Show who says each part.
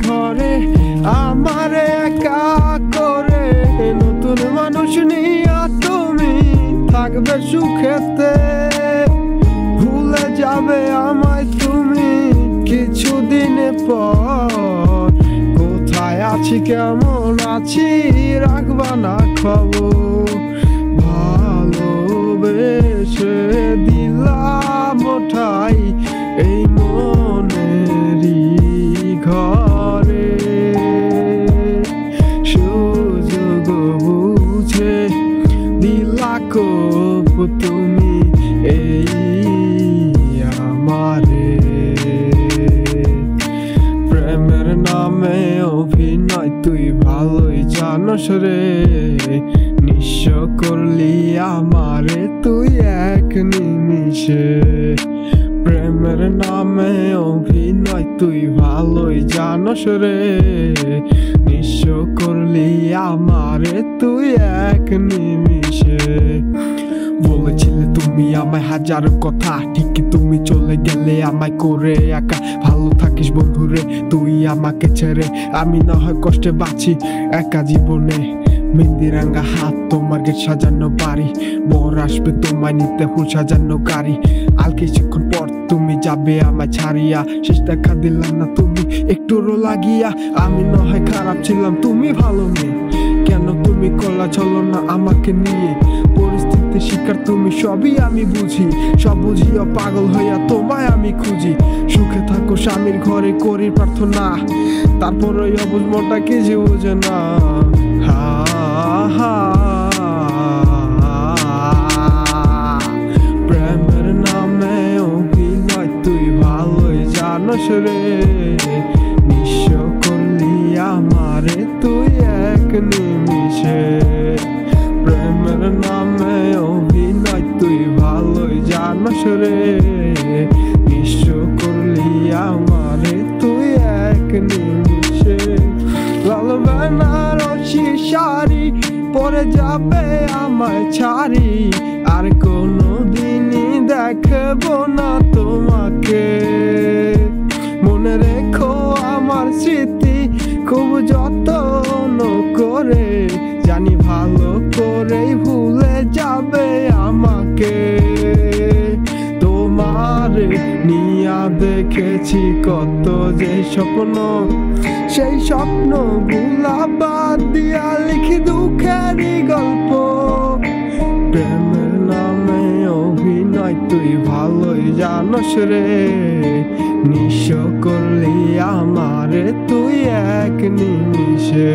Speaker 1: ঘরে আমারে একা করে নতুন মানুষ নিয়া তুমি থাকবে সুখেতে ভুলে যাবে আমায় তুমি কিছুদিন পর কোথায় আছি কেমন আছি রাখবা না খবর ভালোবেসে দিলাম ওঠাই এই মনেরই ঘরে সুযোগ বুঝে দিলা কবু তুমি এই আমারে প্রেমের নামে অভিনয় তুই ভালোই জানোস রে নিঃস্ব করলি আমারে তুই এক নিমিষে প্রেমের নামে অভিনয় তুই ভালোই জানোস রে নিঃস্ব করলি আমারে তুই এক নিমিষে বলেছিলে তুমি আমায় হাজার কথা ঠিকই তুমি চলে গেলে আমায় করে একা ভালো থাকিস বন্ধুরে তুই আমাকে ছেড়ে আমি না হয় কষ্টে বাঁচি একা জীবনে মেহেন্দি রাঙা হাত তোমার গেট সাজানো বাড়ি বর আসবে তোমায় নিতে ফুল সাজানো গাড়ি আর কিছুক্ষণ পর তুমি যাবে আমায় ছাড়িয়া শেষ দেখা দিলাম না তুমি একটুরও লাগিয়া আমি না হয় খারাপ ছিলাম তুমি ভালো মেয়ে কেন তুমি কলা চলো না আমাকে নিয়ে পরিস্থিতি শিকার তুমি সবই আমি বুঝি সব বুঝিয়া পাগল হইয়া তোমায় আমি খুঁজি সুখে থাকো স্বামীর ঘরে করি প্রার্থনা তারপর ওই অবুঝ মনটা কে যে বোঝে না প্রেমের নামে অভিনয় তুই ভালোই জানোস রে নিঃস্ব করলি আমারে তুই এক নিমিষে প্রেমের নামে অভিনয় তুই ভালোই জানোস রে নিঃস্ব করলি আমারে তুই এক নিমিষে লাল বেনারসি শাড়ি পরে যাবে আমায় ছাড়ি আর কোনো দিনই দেখবো না তোমাকে মনে রেখো আমার স্মৃতি খুব যত্ন করে জানি ভালো করেই ভুলে যাবে আমাকে তোমার নিয়া দেখেছি কত যে স্বপ্ন সেই স্বপ্ন গুলা বাদ দিয়া লিখি দুঃখেরই গল্প প্রেমের নামে অভিনয় তুই ভালোই জানোস রে নিঃস্ব করলি আমারে তুই এক নিমিষে।